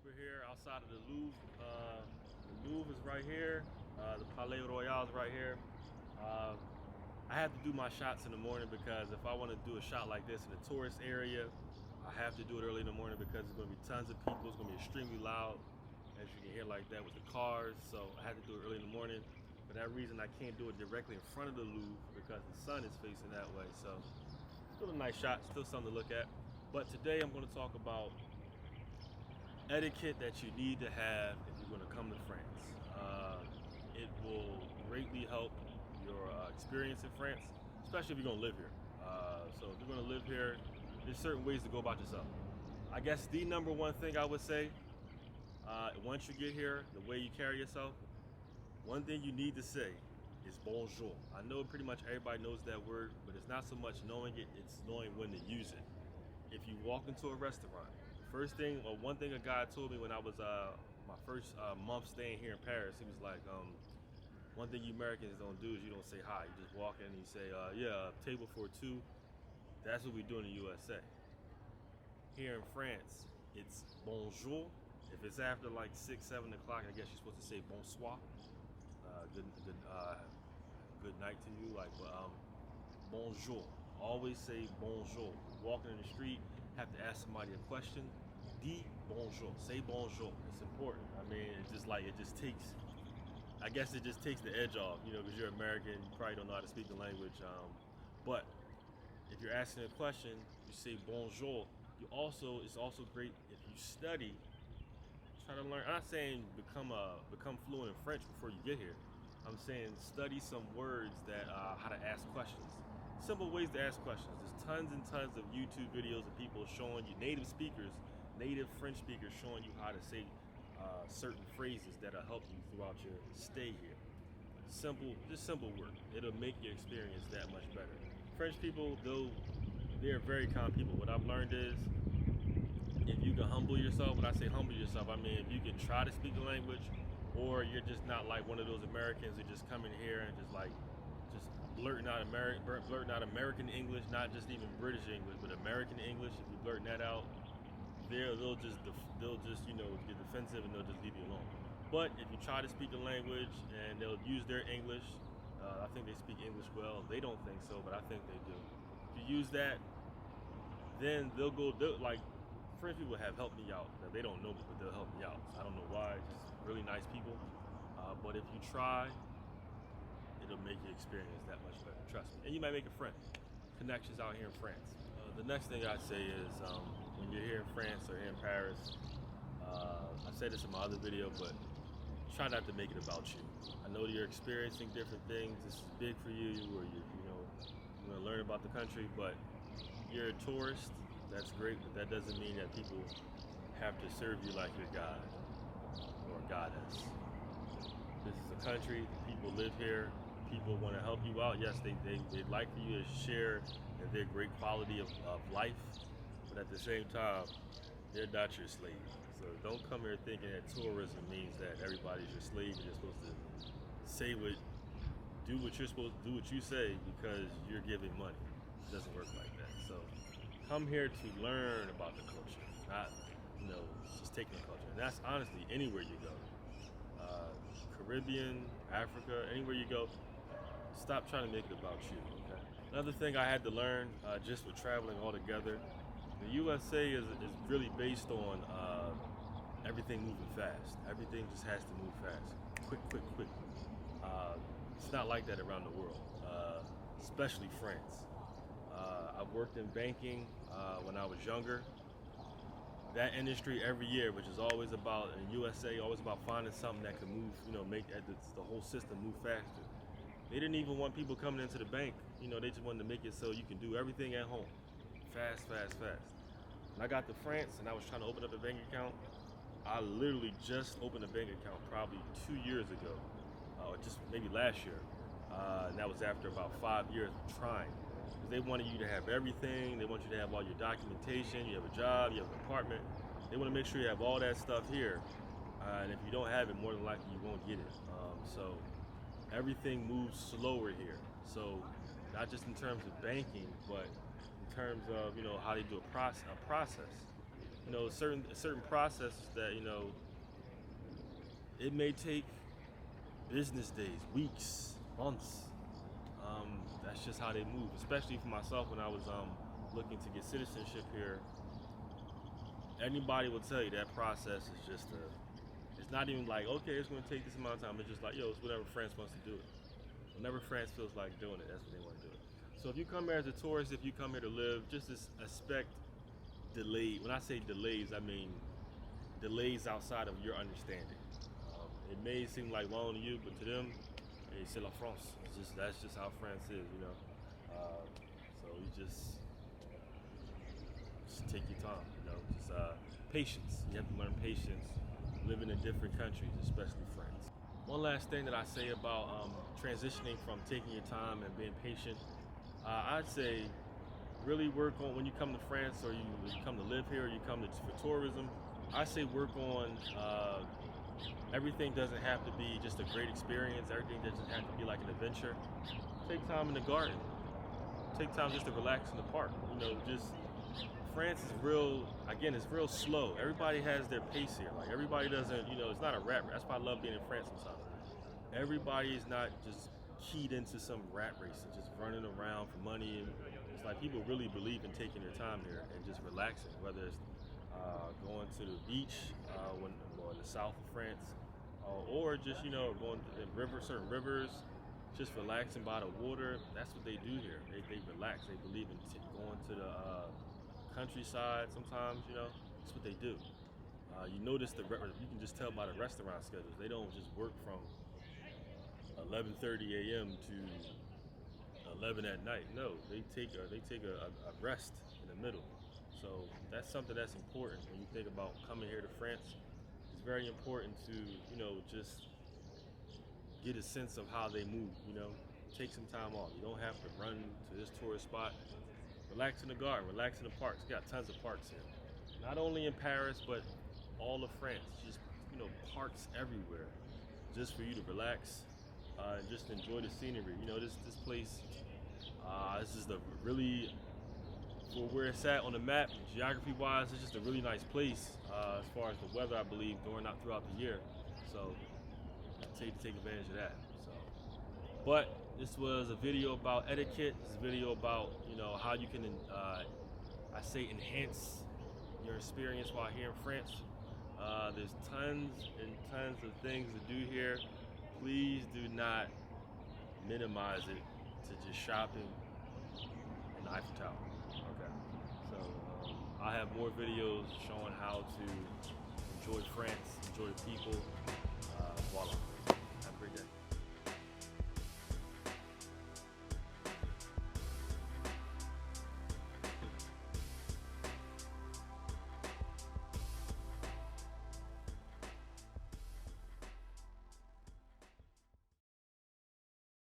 We're here outside of the Louvre. The Louvre is right here. The Palais Royal is right here. Uh, I have to do my shots in the morning because if I want to do a shot like this in a tourist area, I have to do it early in the morning because there's going to be tons of people. It's going to be extremely loud, as you can hear like that with the cars. So I have to do it early in the morning. For that reason, I can't do it directly in front of the Louvre because the sun is facing that way. So still a nice shot, still something to look at. But today I'm going to talk about etiquette that you need to have if you're going to come to France. It will greatly help your experience in France, especially if you're going to live here. So if you're going to live here, there's certain ways to go about yourself. I guess the number one thing I would say, once you get here, the way you carry yourself, one thing you need to say is bonjour. I know pretty much everybody knows that word, but it's not so much knowing it, it's knowing when to use it. If you walk into a restaurant, first thing, or one thing a guy told me when I was my first month staying here in Paris, he was like, one thing you Americans don't do is you don't say hi. You just walk in and you say, yeah, table for two. That's what we do in the USA. Here in France, it's bonjour. If it's after like 6, 7 o'clock, I guess you're supposed to say bonsoir. Good night to you. Bonjour. Always say bonjour. Walking in the street, have to ask somebody a question. Dis bonjour. Say bonjour. It's important. I mean, it just takes. I guess it just takes the edge off, because you're American. You probably don't know how to speak the language. But if you're asking a question, you say bonjour. It's also great if you study. Try to learn. I'm not saying become fluent in French before you get here. I'm saying study some words that how to ask questions. Simple ways to ask questions. There's tons and tons of YouTube videos of people showing you native French speakers showing you how to say certain phrases that'll help you throughout your stay here. Just simple work. It'll make your experience that much better. French people, they're very calm people. What I've learned is if you can humble yourself, when I say humble yourself, I mean if you can try to speak the language, or you're just not like one of those Americans who just come in here and just blurting out American English, not just even British English, but American English. If you blurting that out, they'll just get defensive and they'll just leave you alone. But if you try to speak a language and they'll use their English, I think they speak English well. They don't think so, but I think they do. If you use that, then like French people have helped me out. Now, they don't know me, but they'll help me out. So I don't know why. Just really nice people. But if you try, it'll make your experience that much better. Trust me. And you might make a friend. Connections out here in France. The next thing I'd say is when you're here in France or here in Paris, I said this in my other video, but try not to make it about you. I know you're experiencing different things. This is big for you, or you want to learn about the country, but you're a tourist. That's great, but that doesn't mean that people have to serve you like your God or goddess. This is a country, people live here, people want to help you out. Yes, they'd like for you to share in their great quality of life, but at the same time, they're not your slave. So don't come here thinking that tourism means that everybody's your slave and you're supposed to do what you're supposed to do what you say because you're giving money. It doesn't work like that. So come here to learn about the culture, not just taking the culture. And that's honestly anywhere you go. Caribbean, Africa, anywhere you go, stop trying to make it about you, okay? Another thing I had to learn just with traveling altogether, the USA is really based on everything moving fast. Everything just has to move fast. Quick. It's not like that around the world, especially France. I've worked in banking when I was younger. That industry every year, which is always about, in USA, always about finding something that can move, make the whole system move faster. They didn't even want people coming into the bank. They just wanted to make it so you can do everything at home. Fast. When I got to France and I was trying to open up a bank account, I literally just opened a bank account probably 2 years ago, or just maybe last year. And that was after about 5 years of trying. Because they wanted you to have everything. They want you to have all your documentation. You have a job, you have an apartment. They want to make sure you have all that stuff here. And if you don't have it, more than likely you won't get it. So everything moves slower here. So not just in terms of banking, but in terms of how they do a process. certain processes that it may take business days, weeks, months. That's just how they move. Especially for myself, when I was looking to get citizenship here, anybody will tell you that process is just it's not even like, okay, it's going to take this amount of time. It's just like, yo, it's whatever France wants to do it. Whenever France feels like doing it, that's what they want to do it. So if you come here as a tourist, if you come here to live, just expect delayed. When I say delays, I mean delays outside of your understanding. It may seem like long to you, but to them, hey, c'est la France. That's just how France is, So you just take your time, just patience. You have to learn patience living in different countries, especially France. One last thing that I say about transitioning from taking your time and being patient, I'd say really work on, when you come to France, or you come to live here, or you come for tourism, I say work on everything doesn't have to be just a great experience. Everything doesn't have to be like an adventure. Take time in the garden. Take time just to relax in the park. France is it's real slow. Everybody has their pace here. Like, everybody doesn't, it's not a rat race. That's why I love being in France sometimes. Everybody is not just keyed into some rat race and just running around for money. And it's like, people really believe in taking their time here and just relaxing, whether it's going to the beach or in the south of France, or just going to certain rivers, just relaxing by the water. That's what they do here. They relax. They believe in going to the countryside. Sometimes that's what they do. You notice you can just tell by the restaurant schedules. They don't just work from 11:30 a.m. to 11 at night. No, they take a rest in the middle. So that's something that's important when you think about coming here to France. It's very important to just get a sense of how they move. Take some time off. You don't have to run to this tourist spot. Relax in the garden, relax in the parks. We got tons of parks here. Not only in Paris, but all of France. Just parks everywhere, just for you to relax and just enjoy the scenery. This place. This is for where it's at on the map, geography-wise. It's just a really nice place as far as the weather, I believe, throughout the year. So take advantage of that. So, but this was a video about etiquette. This is a video about how you can enhance your experience while here in France. There's tons and tons of things to do here. Please do not minimize it to just shopping and the Eiffel Tower. Okay, so I have more videos showing how to enjoy France, enjoy the people. Voila. Have a great day.